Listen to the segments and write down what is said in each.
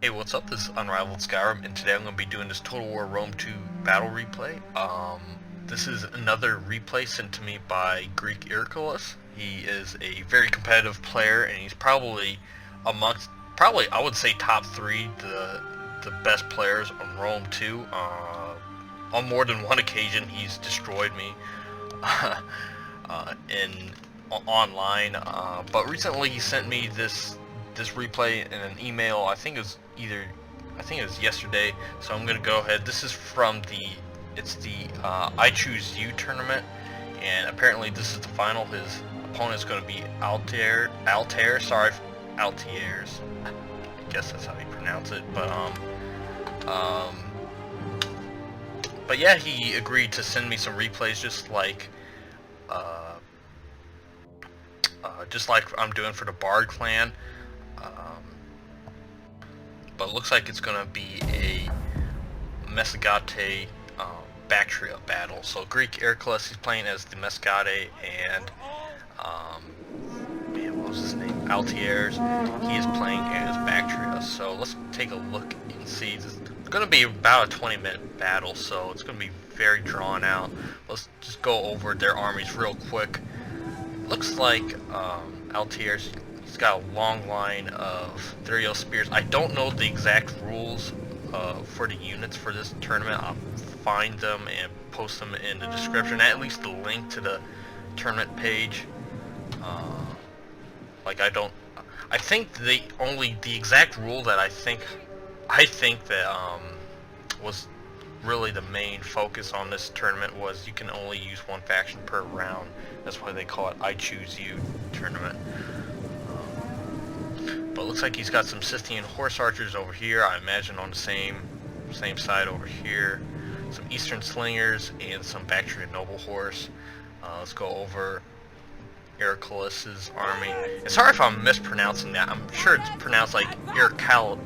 Hey, what's up? This is Unrivaled Skyrim, and today I'm going to be doing this Total War Rome 2 battle replay. This is another replay sent to me by Greek Iraklis. He is a very competitive player, and he's probably amongst, I would say top 3 the best players on Rome 2. On more than one occasion, he's destroyed me online, but recently he sent me this replay in an email. I think it was yesterday, so I'm gonna go ahead. This is from the I Choose You tournament, and apparently this is the final. His opponent's gonna be Altaires. Sorry, Altaires. I guess that's how you pronounce it. But yeah, he agreed to send me some replays, just like I'm doing for the Bard clan. But it looks like it's gonna be a Massagatae Baktria battle. So Greek Iraklis, he's playing as the Massagatae, and man, what was his name? Altaires. He is playing as Baktria. So let's take a look and see. It's gonna be about a 20-minute battle, so it's gonna be very drawn out. Let's just go over their armies real quick. Looks like Altaires, he's got a long line of Therial spears. I don't know the exact rules for the units for this tournament. I'll find them and post them in the description, at least the link to the tournament page. I think the exact rule that I think that was really the main focus on this tournament was you can only use one faction per round. That's why they call it I Choose You tournament. But it looks like he's got some Scythian horse archers over here, I imagine on the same side over here. Some Eastern slingers and some Bactrian noble horse. Let's go over Iraklis' army. And sorry if I'm mispronouncing that. I'm sure it's pronounced like Iraklis.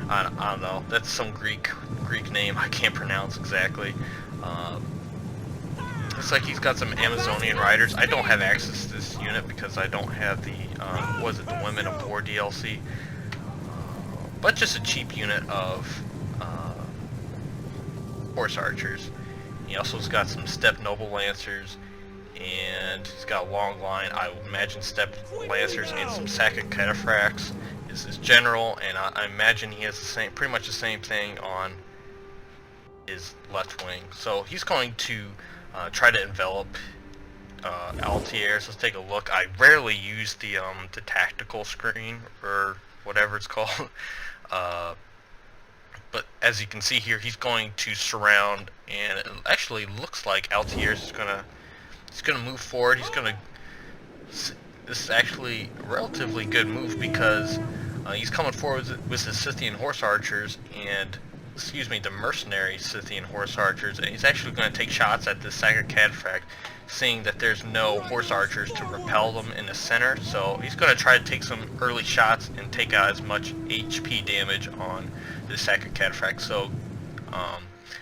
I don't know. That's some Greek name I can't pronounce exactly. Looks like he's got some Amazonian riders. I don't have access to this unit because I don't have the the Women of War DLC. But just a cheap unit of horse archers. He also has got some steppe noble lancers, and he's got a long line. I would imagine steppe lancers and some Massagatae is his general, and I imagine he has pretty much the same thing on his left wing. So he's going to try to envelop Altaires. Let's take a look. I rarely use the tactical screen or whatever it's called, but as you can see here, he's going to surround, and it actually looks like Altaires is gonna move forward. This is actually a relatively good move because he's coming forward with his Scythian horse archers and, the mercenary Scythian horse archers, and he's actually going to take shots at the Massagatae, seeing that there's no horse archers to repel them in the center. So he's going to try to take some early shots and take out as much HP damage on the Massagatae. So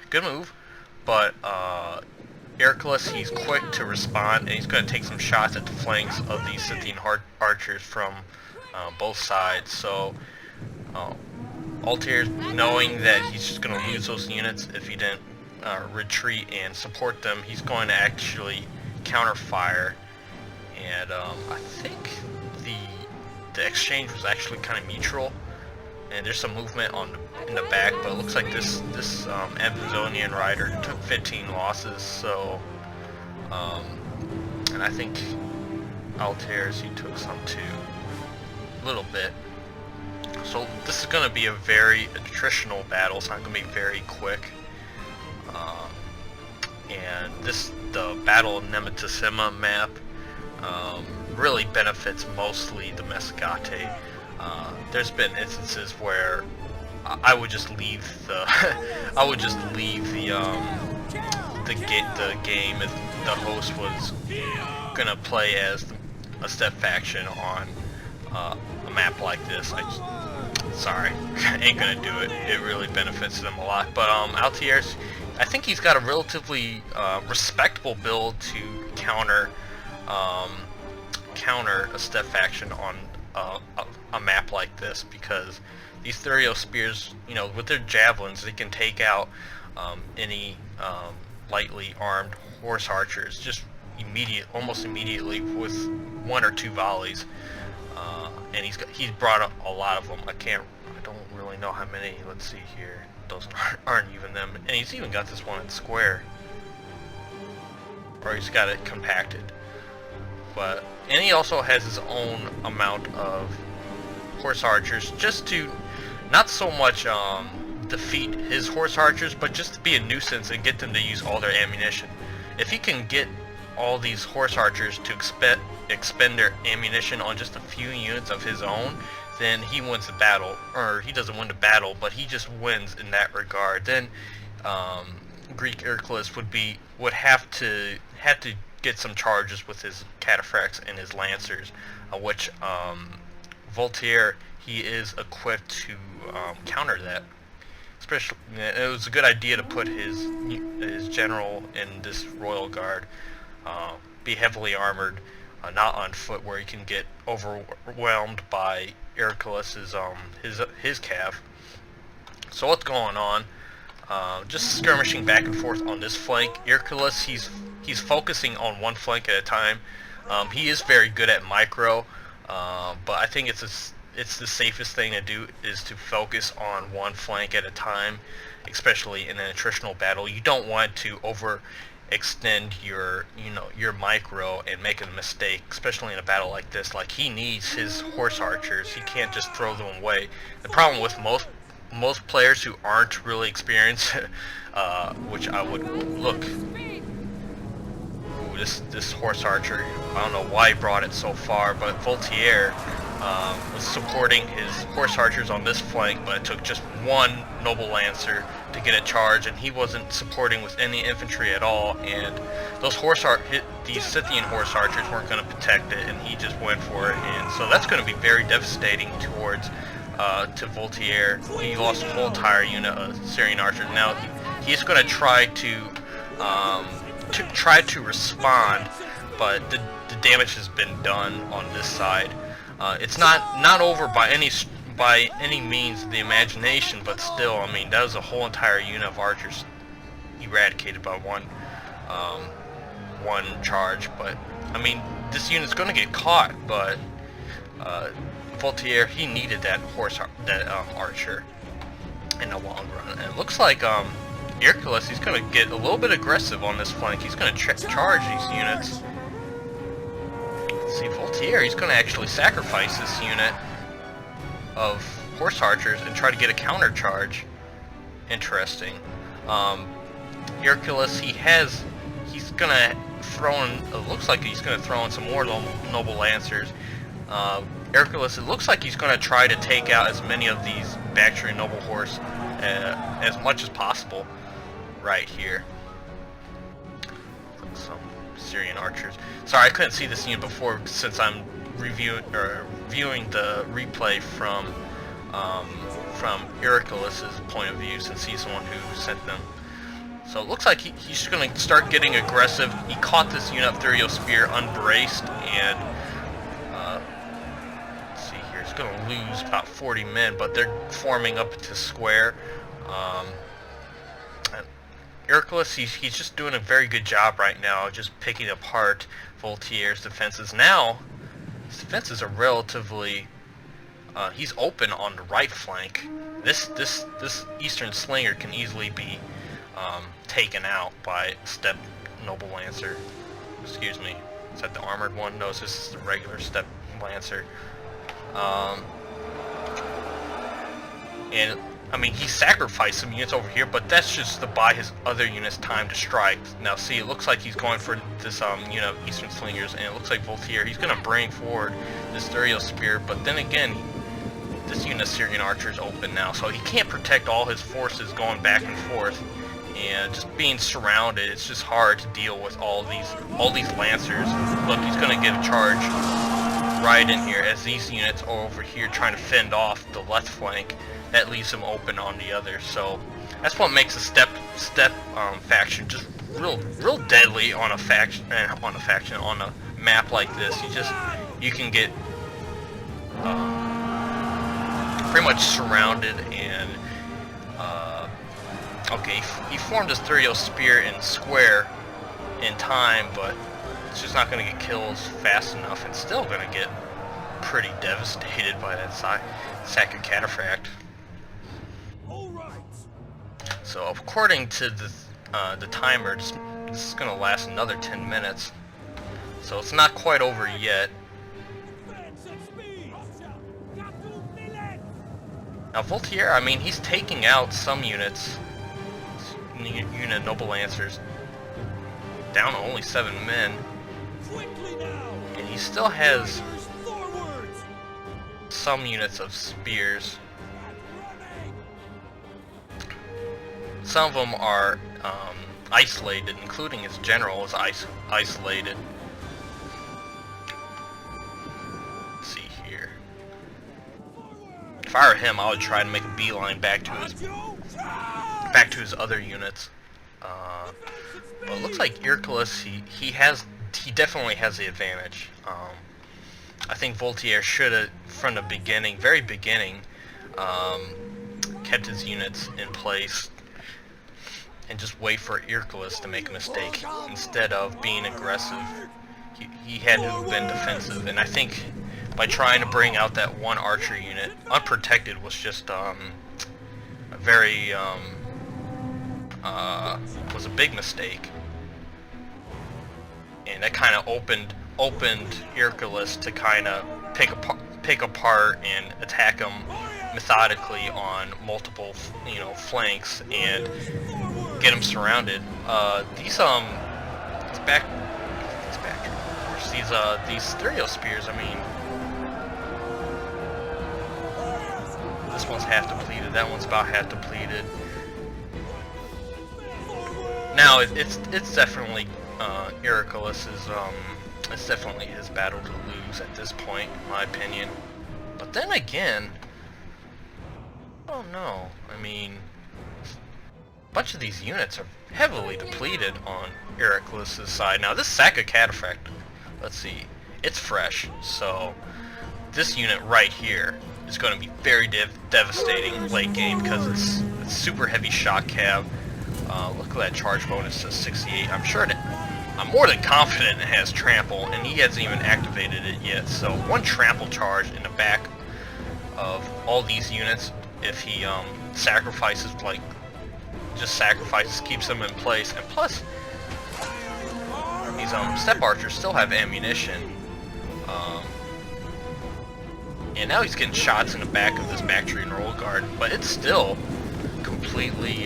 good move, but Iraklis, he's quick to respond, and he's going to take some shots at the flanks of these Scythian archers from both sides. So Altaires, knowing that he's just going to lose those units if he didn't retreat and support them, he's going to actually counter fire. And I think the exchange was actually kind of mutual, and there's some movement in the back, but it looks like this Amazonian rider took 15 losses. So and I think Altaires, he took some too, a little bit. So this is going to be a very attritional battle. It's not going to be very quick. And the Battle of Nemetisima map really benefits mostly the Massagatae. There's been instances where I would just leave the game if the host was gonna play as a steppe faction on a map like this. Sorry, ain't gonna do it. It really benefits them a lot. But Altaires, I think he's got a relatively respectable build to counter a steppe faction on a map like this, because these Thurio spears, you know, with their javelins, they can take out any lightly armed horse archers just almost immediately with 1 or 2 volleys. And he's brought up a lot of them. I don't really know how many. Let's see here. Those aren't even them. And he's even got this one in square, or he's got it compacted. And he also has his own amount of horse archers, just to not so much defeat his horse archers, but just to be a nuisance and get them to use all their ammunition. If he can get all these horse archers to expend their ammunition on just a few units of his own, then he wins the battle. Or he doesn't win the battle, but he just wins in that regard. Then Greek Iraklis would have to get some charges with his cataphracts and his lancers, which Voltaire, he is equipped to counter that. Especially, it was a good idea to put his general in this royal guard, be heavily armored, not on foot, where he can get overwhelmed by Iraklis' his cav. So what's going on? Just skirmishing back and forth on this flank. Iraklis, he's focusing on one flank at a time. He is very good at micro, but I think it's the safest thing to do is to focus on one flank at a time, especially in an attritional battle. You don't want to overextend your micro and make a mistake, especially in a battle like this. Like, he needs his horse archers. He can't just throw them away. The problem with most players who aren't really experienced, which I would look. Ooh, this horse archer, I don't know why he brought it so far, but Voltaire was supporting his horse archers on this flank, but it took just one noble lancer to get a charge, and he wasn't supporting with any infantry at all, and these Scythian horse archers weren't going to protect it, and he just went for it. And so that's going to be very devastating to Voltaire. He lost a whole entire unit of Syrian archers. Now he's going to try to respond, but the damage has been done on this side. It's not over by any means of the imagination, but still, I mean, that was a whole entire unit of archers eradicated by one charge. But I mean, this unit's going to get caught, but Voltaire, he needed that archer in the long run. And it looks like Iraklis, he's going to get a little bit aggressive on this flank. He's going to charge these units. See, Voltaire, he's going to actually sacrifice this unit of horse archers and try to get a counter charge. Interesting. Iraklis, he's going to throw in, it looks like he's going to throw in some more noble lancers. Iraklis, it looks like he's going to try to take out as many of these Bactrian noble horse as much as possible right here. Like some Syrian archers. Sorry, I couldn't see this unit before since I'm viewing the replay from Iraklis' point of view, since he's the one who sent them. So it looks like he's going to start getting aggressive. He caught this unit of Thurio spear unbraced, and let's see here, he's going to lose about 40 men, but they're forming up to square. Iraklis, he's just doing a very good job right now, just picking apart Voltaire's defenses. Now, his defenses are relatively, he's open on the right flank. This Eastern Slinger can easily be taken out by Steppe Noble Lancer. Excuse me, is that the armored one? No, this is the regular Steppe Lancer. And I mean, he sacrificed some units over here, but that's just to buy his other units time to strike. Now see, it looks like he's going for this Eastern Slingers, and it looks like Voltaire, he's going to bring forward this Thurio Spear, but then again, this unit of Syrian archer is open now, so he can't protect all his forces going back and forth, and just being surrounded, it's just hard to deal with all these lancers. Look, he's going to get a charge right in here as these units are over here trying to fend off the left flank. That leaves him open on the other. So that's what makes a Steppe faction just real deadly on a map like this. You can get pretty much surrounded, and okay, he formed his Thuriel Spear in square in time, but it's just not going to get kills fast enough, and still going to get pretty devastated by that sack of cataphract. So according to the timer, this is going to last another 10 minutes. So it's not quite over yet. Now Voltaire, I mean, he's taking out some units. Unit Noble Lancers. Down to only 7 men. And he still has some units of spears. Some of them are isolated, including his general is isolated. Let's see here. If I were him, I would try to make a beeline back to his other units. But it looks like Iraklis, he definitely has the advantage. I think Voltaire should have, from the beginning, very beginning, kept his units in place and just wait for Iraklis to make a mistake instead of being aggressive. He had to have been defensive, and I think by trying to bring out that one archer unit unprotected was just a very was a big mistake, and that kind of opened Iraklis to kind of pick apart and attack him methodically on multiple flanks and get him surrounded. These Thuriel Spears, I mean, this one's half depleted, that one's about half depleted. Now it's definitely Iraklis's it's definitely his battle to lose at this point, in my opinion. But then again, oh no, I mean, a bunch of these units are heavily depleted on Iraklis' side. Now this sack of cataphract, let's see, it's fresh, so this unit right here is going to be very devastating late game because it's super heavy shock cav. Look at that charge bonus to 68. I'm more than confident it has trample, and he hasn't even activated it yet. So one trample charge in the back of all these units, if he sacrifices, keeps them in place, and plus these step archers still have ammunition. And now he's getting shots in the back of this Baktria and Royal Guard, but it's still completely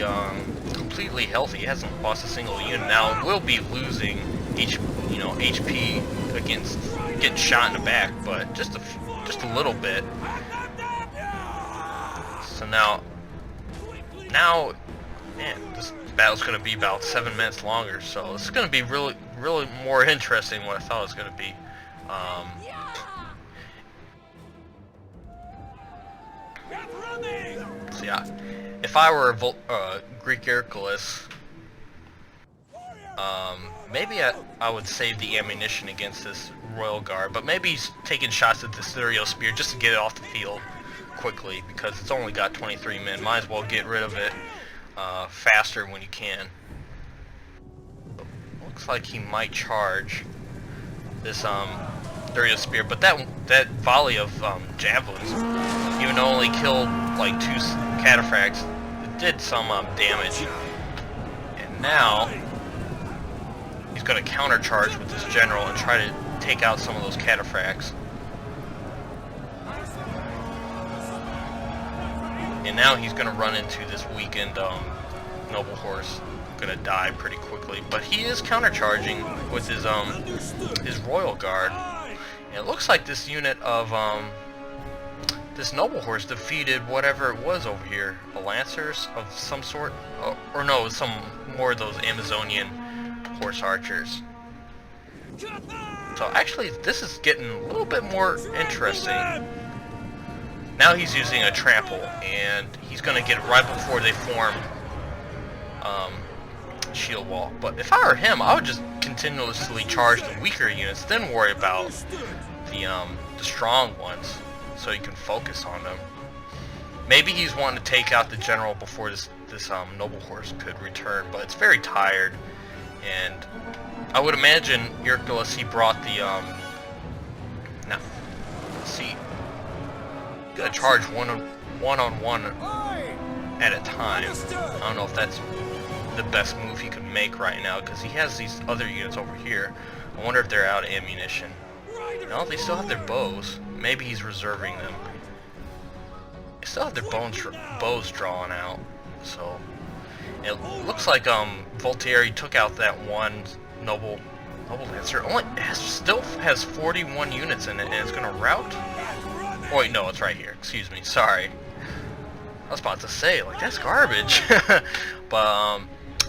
healthy. He hasn't lost a single unit. Now it will be losing HP against getting shot in the back, but just a little bit. So now, man, this battle's going to be about 7 minutes longer. So it's going to be really more interesting than what I thought it was going to be. So yeah, if I were Greek Iraklis, maybe I would save the ammunition against this Royal Guard, but maybe he's taking shots at this Thuriel Spear just to get it off the field quickly, because it's only got 23 men. Might as well get rid of it faster when you can. Looks like he might charge this Thuriel Spear, but that volley of javelins, even though it only killed like 2 cataphracts, it did some damage. And now he's going to countercharge with this general and try to take out some of those cataphracts. And now he's going to run into this weakened noble horse, going to die pretty quickly. But he is countercharging with his Royal Guard. And it looks like this unit of this noble horse defeated whatever it was over here, a lancers of some sort, or no, some more of those Amazonian horse archers. So actually, this is getting a little bit more interesting. Now he's using a trample, and he's going to get it right before they form shield wall. But if I were him, I would just continuously charge the weaker units, then worry about the strong ones. so he can focus on them. Maybe he's wanting to take out the general before this noble horse could return, but it's very tired, and I would imagine Iraklis, he brought the no, see, gotta charge one on one at a time. I don't know if that's the best move he could make right now, because he has these other units over here. I wonder if they're out of ammunition. No, they still have their bows. Maybe he's reserving them. They still have their bows drawn out. So it looks like Voltaire took out that one noble lancer. Still has 41 units in it, and it's gonna rout. Oh wait, no, it's right here. Excuse me. Sorry. I was about to say, like, that's garbage.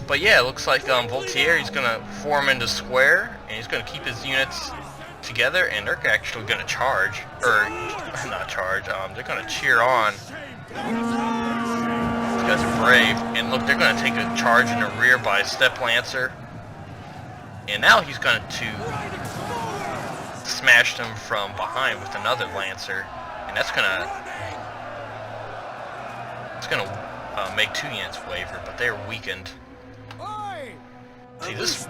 But yeah, it looks like Voltaire, he's gonna form into square, and he's gonna keep his units together, and they're actually gonna charge, or not charge. They're gonna cheer on. These guys are brave, and look, they're gonna take a charge in the rear by a step lancer, and now he's going to smash them from behind with another lancer, and that's gonna make 2 units waver, but they're weakened. See, this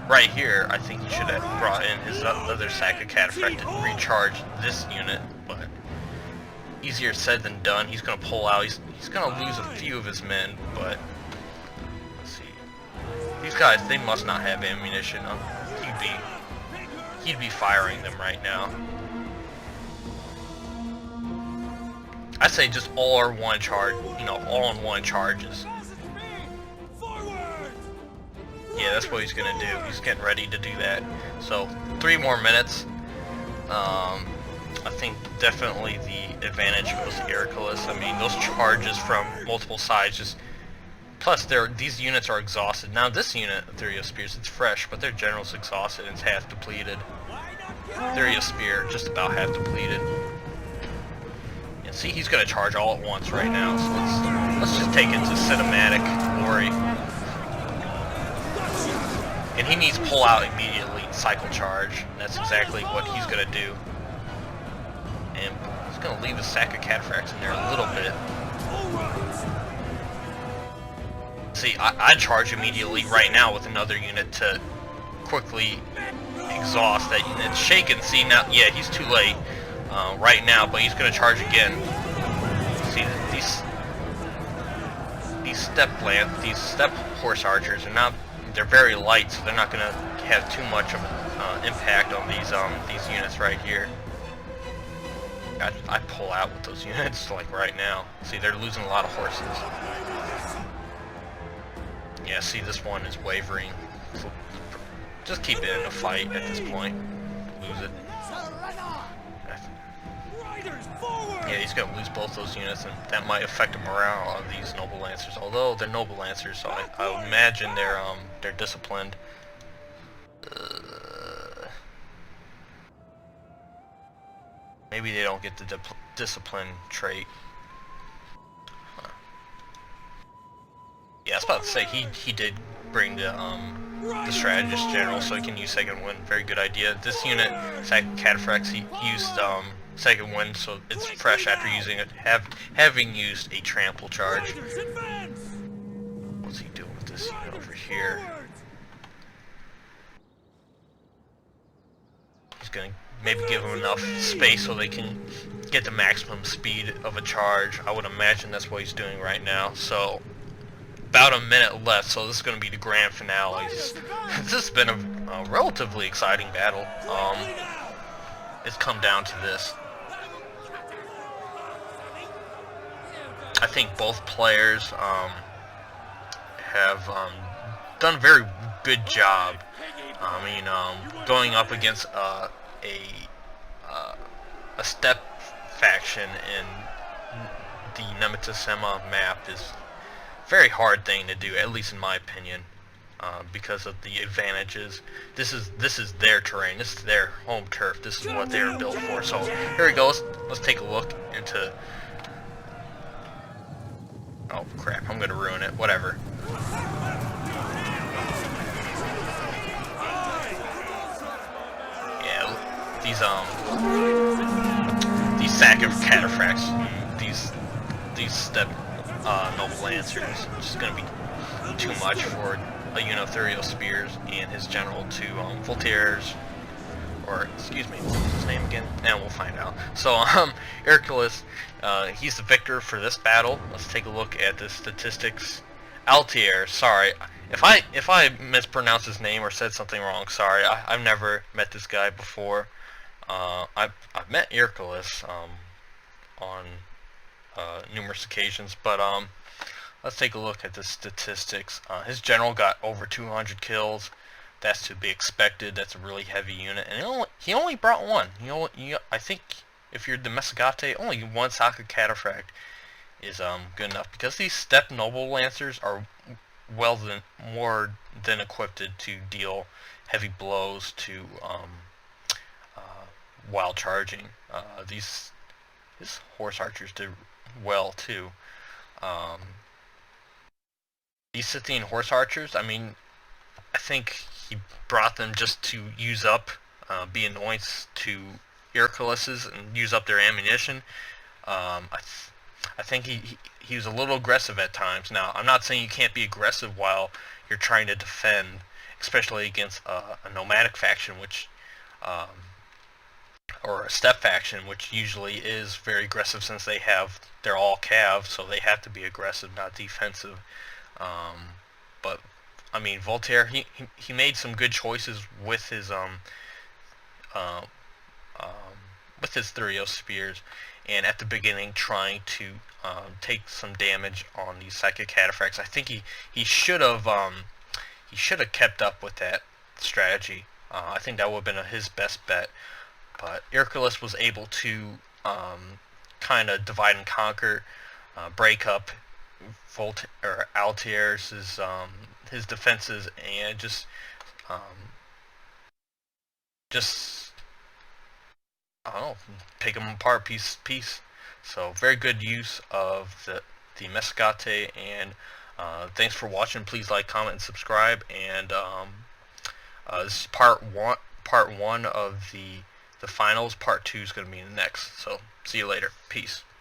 right here, I think he should have brought in his other Massagatae to recharge this unit, but easier said than done. He's going to pull out. He's going to lose a few of his men, but let's see. These guys, they must not have ammunition. He'd be firing them right now. I say just all in one charge, all in one charges. Yeah, that's what he's gonna do. He's getting ready to do that. So 3 more minutes. I think definitely the advantage goes to Iraklis. I mean, those charges from multiple sides plus these units are exhausted. Now this unit, Theory of Spears, it's fresh, but their general's exhausted and it's half depleted. Theory of Spear, just about half depleted. And see, he's gonna charge all at once right now. So let's just take it to cinematic glory. And he needs to pull out immediately, cycle charge. And that's exactly what he's going to do. And he's going to leave the sack of cataphracts in there a little bit. See, I'd charge immediately right now with another unit to quickly exhaust that unit. Shaken, see now, yeah, he's too late right now, but he's going to charge again. See, these step horse archers are not. They're very light, so they're not going to have too much of an impact on these units right here. I pull out with those units like right now. See, they're losing a lot of horses. Yeah, see, this one is wavering. So just keep it in a fight at this point. Lose it. Yeah, he's going to lose both those units, and that might affect the morale of these noble lancers. Although they're noble lancers, so I would imagine they're disciplined. Maybe they don't get the discipline trait. Huh. Yeah, I was about to say he did bring the strategist general, so he can use second wind. Very good idea. This unit, Cataphracts, he used second wind, so it's fresh after using it, having used a trample charge. What's he doing with this unit over here? He's gonna maybe give them enough space so they can get the maximum speed of a charge. I would imagine that's what he's doing right now. So about a minute left, so this is going to be the grand finale. This has been a relatively exciting battle. It's come down to this. I think both players have done a very good job. I mean, going up against a step faction in the Nemetisema map is a very hard thing to do, at least in my opinion, because of the advantages. This is their terrain. This is their home turf. This is what they're built for. So here we go. Let's take a look into. Oh crap! I'm gonna ruin it. Whatever. Yeah, these stack of cataphracts. These step noble lancers. It's just gonna be too much for a Unothuriel Spears and his general to Voltaires, or excuse me, what's his name again? And we'll find out. So Iraklis, he's the victor for this battle. Let's take a look at the statistics. Altaires, sorry if I mispronounced his name or said something wrong. Sorry, I've never met this guy before. I've met Iraklis on numerous occasions, but let's take a look at the statistics. His general got over 200 kills. That's to be expected. That's a really heavy unit, and he only brought one. I think if you're the Massagatae, only one Saka Cataphract is good enough, because these Steppe Noble Lancers are more than equipped to deal heavy blows to while charging. His horse archers did well too. These Scythian horse archers, I mean, I think he brought them just to use up, be annoyance to Iraklis's and use up their ammunition. I think he was a little aggressive at times. Now, I'm not saying you can't be aggressive while you're trying to defend, especially against a nomadic faction, which or a steppe faction, which usually is very aggressive, since they're all cav, so they have to be aggressive, not defensive. But I mean, Voltaire, he made some good choices with his Thurios spears, and at the beginning trying to take some damage on these psychic cataphracts. I think he should have kept up with that strategy. I think that would have been his best bet. But Iraklis was able to kind of divide and conquer, break up Altaires' his defenses, and just I don't know, pick them apart piece. So very good use of the Massagatae, and thanks for watching. Please like, comment, and subscribe. And this is part one of the finals. Part 2 is going to be next. So see you later. Peace.